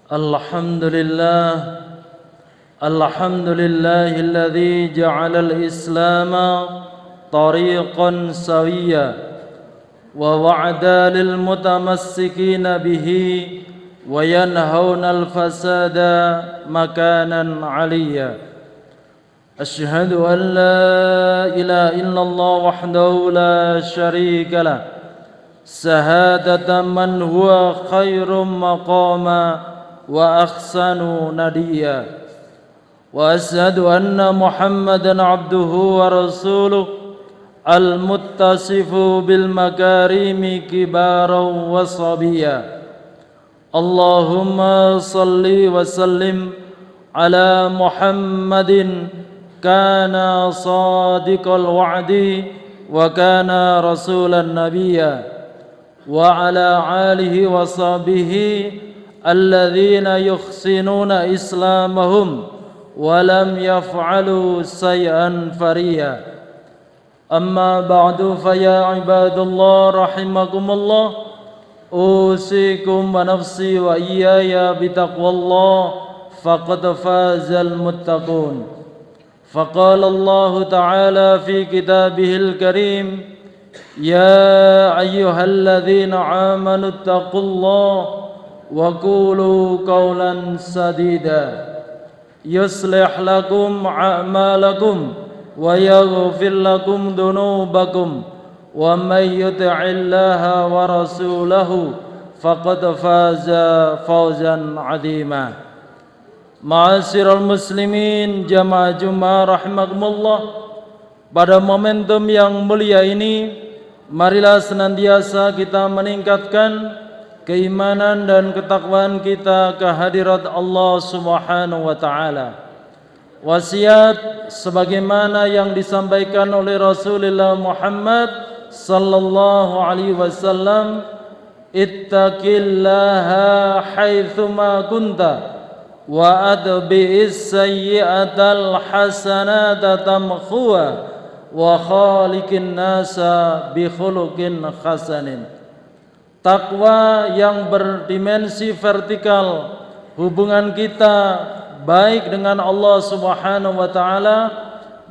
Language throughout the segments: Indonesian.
الحمد لله الذي جعل الإسلام طريقا سويا ووعد للمتمسكين به وينهون الفساد مكانا عليا. أشهد أن لا إله إلا الله وحده لا شريك له شهادة من هو خير مقاما وأحسن نديا. وأشهد أن محمدا عبده ورسوله المتصف بالمكارم كبارا وصبيا. اللهم صل وسلم على محمد كان صادق الوعد وكان رسولا نبيا، وعلى آله وصحبه الذين يحسنون إسلامهم ولم يفعلوا شيئا فريا. أما بعد فيا عباد الله رحمكم الله، أوصيكم ونفسي وإياي بتقوى الله فقد فاز المتقون. فقال الله تعالى في كتابه الكريم: يا أيها الذين آمنوا اتقوا الله وقولوا قولا سديدا يصلح لكم أعمالكم ويغفر لكم ذنوبكم ومن يطع الله ورسوله فقد فاز فوزا عظيما. Ma'asyiral muslimin jamaah Jumat rahimakumullah, pada momentum yang mulia ini marilah senantiasa kita meningkatkan keimanan dan ketakwaan kita kehadirat Allah Subhanahu wa taala. Wasiat sebagaimana yang disampaikan oleh Rasulullah Muhammad sallallahu alaihi wasallam, ittaqillaha haitsuma kunta wa adbi'is sayyi'atal hasanata tamkhuha wa khaliqin nasa bi khuluqin hasanin. Takwa yang berdimensi vertikal, hubungan kita baik dengan Allah Subhanahu wa taala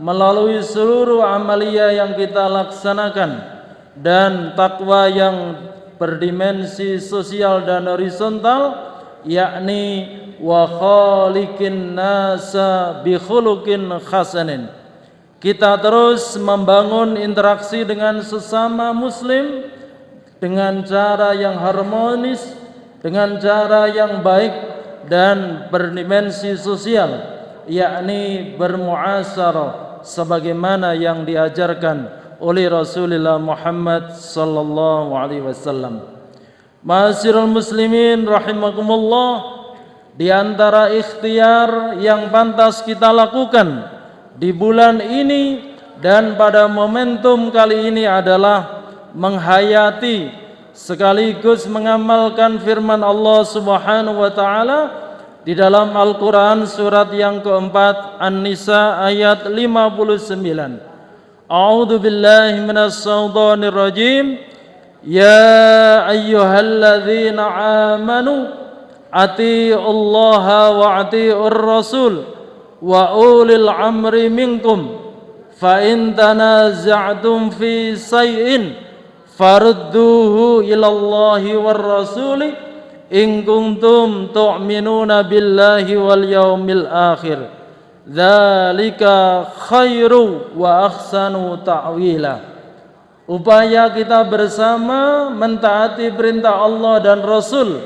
melalui seluruh amalia yang kita laksanakan, dan takwa yang berdimensi sosial dan horizontal, yakni wa khaliqin nasa bi khuluqin hasanin. Kita terus membangun interaksi dengan sesama muslim dengan cara yang harmonis, dengan cara yang baik dan berdimensi sosial, yakni bermuasyarah sebagaimana yang diajarkan oleh Rasulullah Muhammad sallallahu alaihi wasallam. Ma'asyiral muslimin rahimakumullah, di antara ikhtiar yang pantas kita lakukan di bulan ini dan pada momentum kali ini adalah menghayati sekaligus mengamalkan firman Allah Subhanahu wa taala di dalam Al-Qur'an surat yang keempat An-Nisa ayat 59. A'udzu billahi minasy syaithanir rajim. Ya ayyuhalladzina amanu atiiullaha wa atiiur rasul wa ulil amri minkum fa in tanaza'tum fi shay'in farudduhu ilallahi war rasuli in kuntum tu'minuna billahi wal yaumil akhir dzalika khairu wa ahsanu ta'wila. Upaya kita bersama mentaati perintah Allah dan Rasul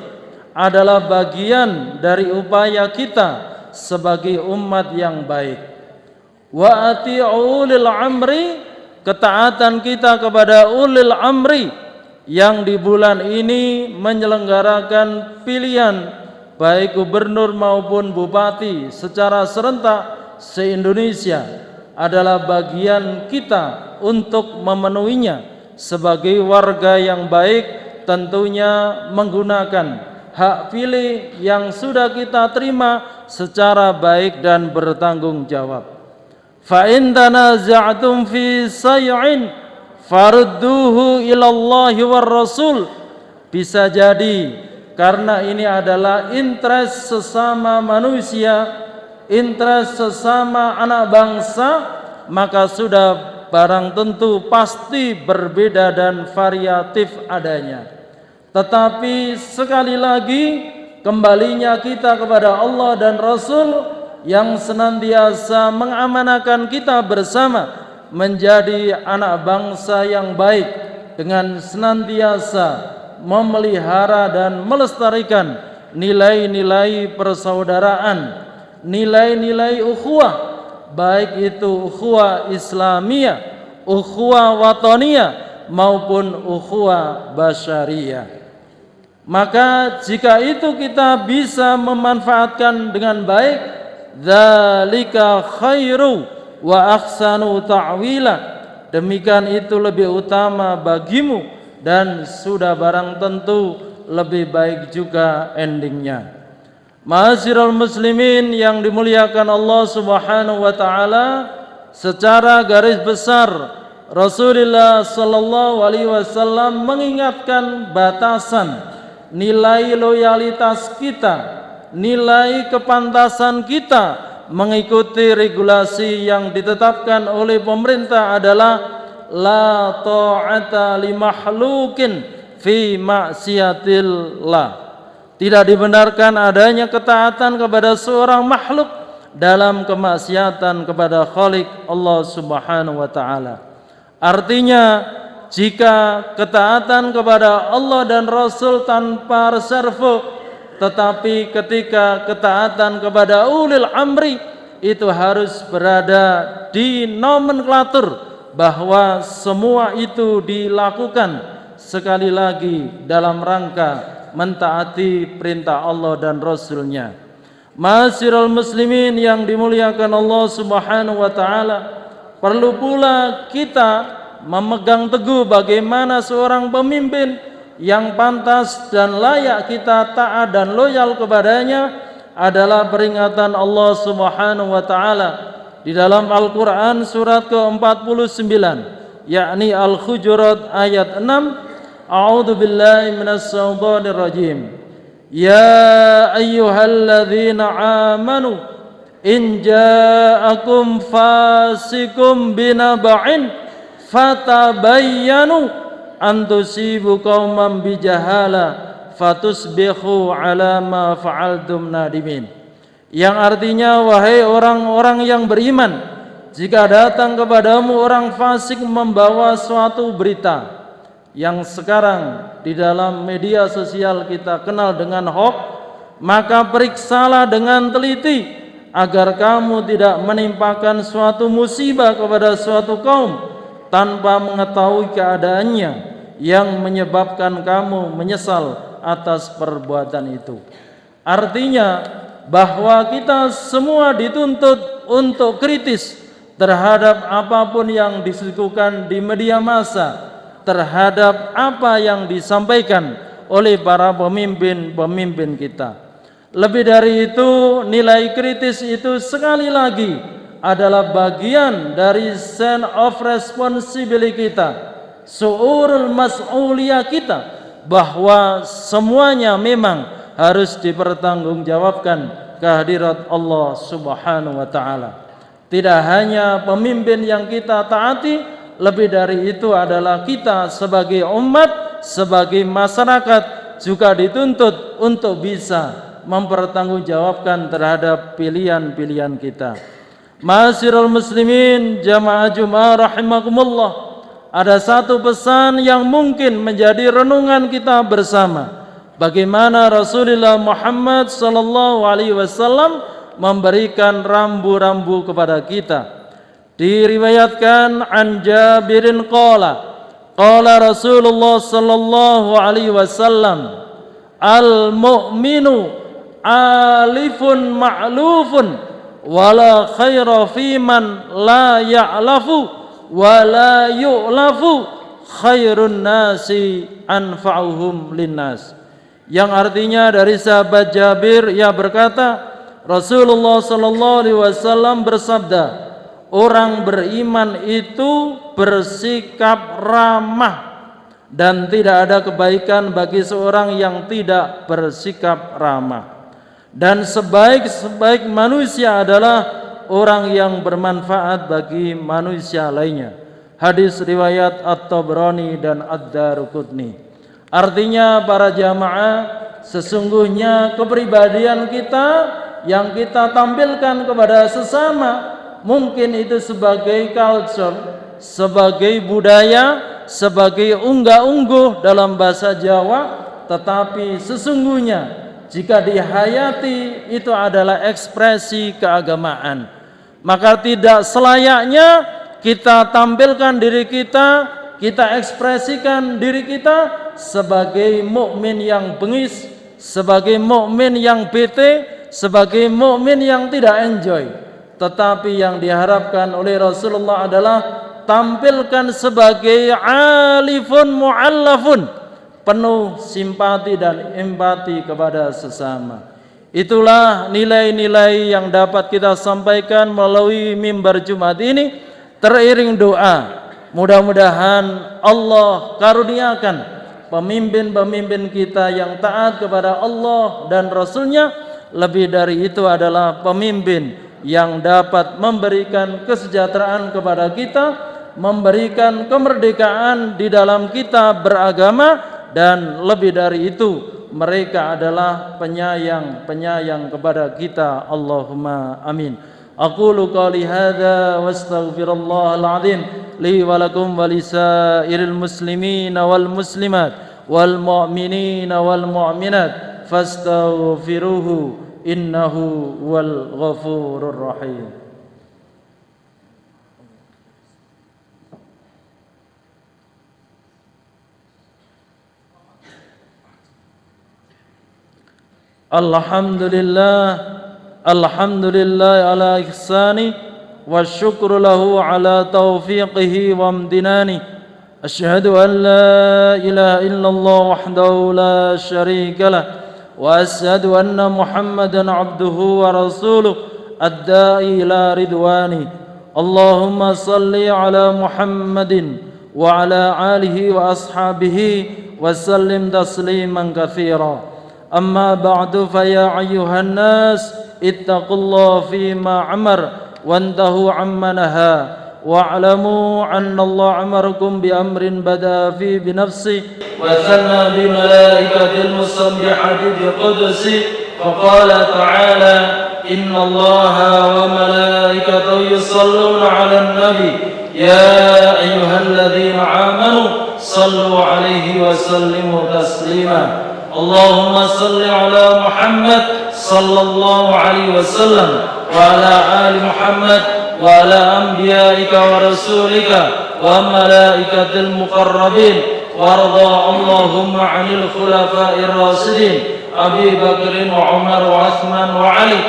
adalah bagian dari upaya kita sebagai umat yang baik. Wa ati'u ulil amri, ketaatan kita kepada ulil amri yang di bulan ini menyelenggarakan pilihan baik gubernur maupun bupati secara serentak se-Indonesia adalah bagian kita untuk memenuhinya sebagai warga yang baik, tentunya menggunakan hak pilih yang sudah kita terima secara baik dan bertanggung jawab. Fa in tanaza'tum fi shay'in farudduhu ilallahi war rasul. Bisa jadi karena ini adalah interest sesama manusia, interest sesama anak bangsa, maka sudah barang tentu pasti berbeda dan variatif adanya. Tetapi sekali lagi kembalinya kita kepada Allah dan Rasul yang senantiasa mengamanahkan kita bersama menjadi anak bangsa yang baik dengan senantiasa memelihara dan melestarikan nilai-nilai persaudaraan, nilai-nilai ukhuwah, baik itu ukhuwah Islamiyah, ukhuwah wataniyah maupun ukhuwah basyariyah. Maka jika itu kita bisa memanfaatkan dengan baik, dzalika khairu wa ahsanu ta'wila, demikian itu lebih utama bagimu dan sudah barang tentu lebih baik juga endingnya. Ma'asyiral muslimin yang dimuliakan Allah Subhanahu wa taala, secara garis besar Rasulullah sallallahu alaihi wasallam mengingatkan batasan nilai loyalitas kita, nilai kepantasan kita mengikuti regulasi yang ditetapkan oleh pemerintah adalah la ta'ata li makhlukin fi ma'siyatillah. Tidak dibenarkan adanya ketaatan kepada seorang makhluk dalam kemaksiatan kepada Khalik Allah Subhanahu wa taala. Artinya, jika ketaatan kepada Allah dan Rasul tanpa reserve, tetapi ketika ketaatan kepada ulil amri itu harus berada di nomenklatur bahwa semua itu dilakukan sekali lagi dalam rangka mentaati perintah Allah dan Rasulnya. Ma'asyiral muslimin yang dimuliakan Allah Subhanahu wa taala, perlu pula kita memegang teguh bagaimana seorang pemimpin yang pantas dan layak kita taat dan loyal kepadanya adalah peringatan Allah Subhanahu wa taala di dalam Al-Qur'an surat ke-49, yakni Al-Hujurat ayat 6. A'udzu billahi minas syaitonir rajim. Ya ayyuhalladzina amanu in ja'akum fasikum binaba'in fatabayyanu an tusibu qauman bijahala fatusbihu ala ma fa'altum nadimin. Yang artinya, wahai orang-orang yang beriman, jika datang kepadamu orang fasik membawa suatu berita yang sekarang di dalam media sosial kita kenal dengan hoax, maka periksalah dengan teliti agar kamu tidak menimpakan suatu musibah kepada suatu kaum tanpa mengetahui keadaannya yang menyebabkan kamu menyesal atas perbuatan itu. Artinya bahwa kita semua dituntut untuk kritis terhadap apapun yang disuguhkan di media massa, terhadap apa yang disampaikan oleh para pemimpin-pemimpin kita. Lebih dari itu, nilai kritis itu sekali lagi adalah bagian dari sense of responsibility kita, su'urul mas'uliyah kita, bahwa semuanya memang harus dipertanggungjawabkan kehadirat Allah Subhanahu wa taala. Tidak hanya pemimpin yang kita taati, lebih dari itu adalah kita sebagai umat, sebagai masyarakat juga dituntut untuk bisa mempertanggungjawabkan terhadap pilihan-pilihan kita. Ma'asyiral muslimin jamaah Jumat rahimakumullah, ada satu pesan yang mungkin menjadi renungan kita bersama. Bagaimana Rasulullah Muhammad sallallahu alaihi wasallam memberikan rambu-rambu kepada kita. Diriwayatkan an Jabirin qala Rasulullah sallallahu alaihi wasallam, al mu'minu alifun ma'lufun wala khaira fiman la ya'lafu wala yu'lafu khairun nasi anfa'uhum linnas. Yang artinya dari sahabat Jabir, ia berkata, Rasulullah sallallahu alaihi wasallam bersabda, orang beriman itu bersikap ramah, dan tidak ada kebaikan bagi seorang yang tidak bersikap ramah. Dan sebaik-sebaik manusia adalah orang yang bermanfaat bagi manusia lainnya. Hadis riwayat At-Tabrani dan Ad-Daruqutni. Artinya para jamaah, sesungguhnya kepribadian kita yang kita tampilkan kepada sesama, mungkin itu sebagai culture, sebagai budaya, sebagai unggah-ungguh dalam bahasa Jawa, tetapi sesungguhnya jika dihayati itu adalah ekspresi keagamaan. Maka tidak selayaknya kita tampilkan diri kita ekspresikan diri kita sebagai mukmin yang bengis, sebagai mukmin yang bete, sebagai mukmin yang tidak enjoy. Tetapi yang diharapkan oleh Rasulullah adalah tampilkan sebagai alifun mu'allafun, penuh simpati dan empati kepada sesama. Itulah nilai-nilai yang dapat kita sampaikan melalui mimbar Jumat ini, teriring doa. Mudah-mudahan Allah karuniakan pemimpin-pemimpin kita yang taat kepada Allah dan Rasulnya. Lebih dari itu adalah pemimpin yang dapat memberikan kesejahteraan kepada kita, memberikan kemerdekaan di dalam kita beragama, dan lebih dari itu mereka adalah penyayang kepada kita. Allahumma amin. Aqulu qali hadza wastaghfirullahal azim li wa lakum wa lisairil muslimin wal muslimat wal mu'minin wal mu'minat fastaghfiruhu innahu wal ghafurur rahim. Alhamdulillah ala ihsani wa syukru lahu ala taufiqihi wa amdinani. Asyhadu an la ilaha illallah wahdahu la syarika lah wa asyhadu anna Muhammadan abduhu wa rasuluh ad-da'i ila ridwani. Allahumma salli ala Muhammadin wa ala alihi wa ashabihi wa sallim tasliman katsira. أما بعد فيا أيها الناس اتقوا الله فيما أمر وانتهوا عما نهى واعلموا أن الله أمركم بأمر بدأ فيه بنفسه وثنى بملائكة المسبحة بقدسه فقال تعالى إن الله وملائكته يصلون على النبي يا أيها الذين آمنوا صلوا عليه وسلموا تسليما. اللهم صل على محمد صلى الله عليه وسلم وعلى آل محمد وعلى أنبيائك ورسولك وملائكة المقربين وارضى اللهم عن الخلفاء الراشدين أبي بكر وعمر وعثمان وعلي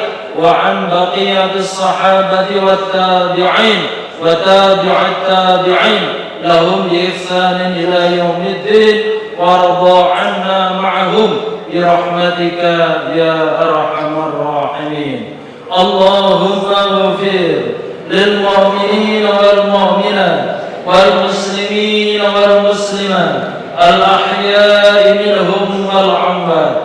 وعن بقية الصحابة والتابعين وتابع التابعين لهم بإحسان إلى يوم الدين وارضى عنا معهم برحمتك يا أرحم الراحمين. اللهم اغفر للمؤمنين والمؤمنات والمسلمين والمسلمات الأحياء منهم والأموات.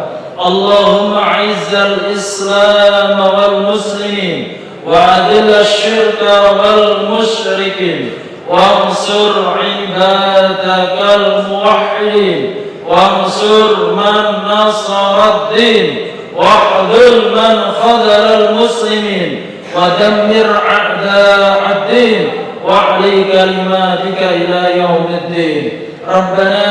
اللهم أعز الإسلام والمسلمين وأذل الشرك والمشركين وانصر عبادك الموحدين وانصر من نصر الدين واخذل من خذل المسلمين ودمر أعداء الدين واعلي كلماتك إلى يوم الدين. ربنا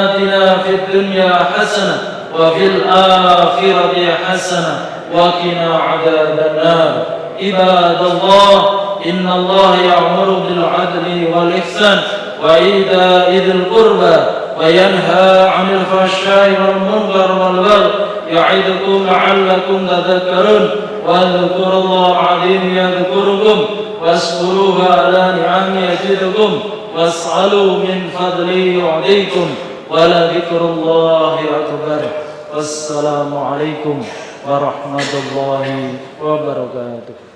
آتنا في الدنيا حسنة وفي الآخرة حسنة وقنا عذاب النار. عباد الله إن الله يأمر بالعدل والإحسان وإيتاء ذي القربى وينهى عن الفحشاء والمنكر والبغي يعظكم لعلكم تذكرون. واذكروا الله العظيم يذكركم واشكروه على نعمه يزدكم واسألوا من فضله يعطيكم ولذكر الله أكبر. والسلام عليكم ورحمة الله وبركاته.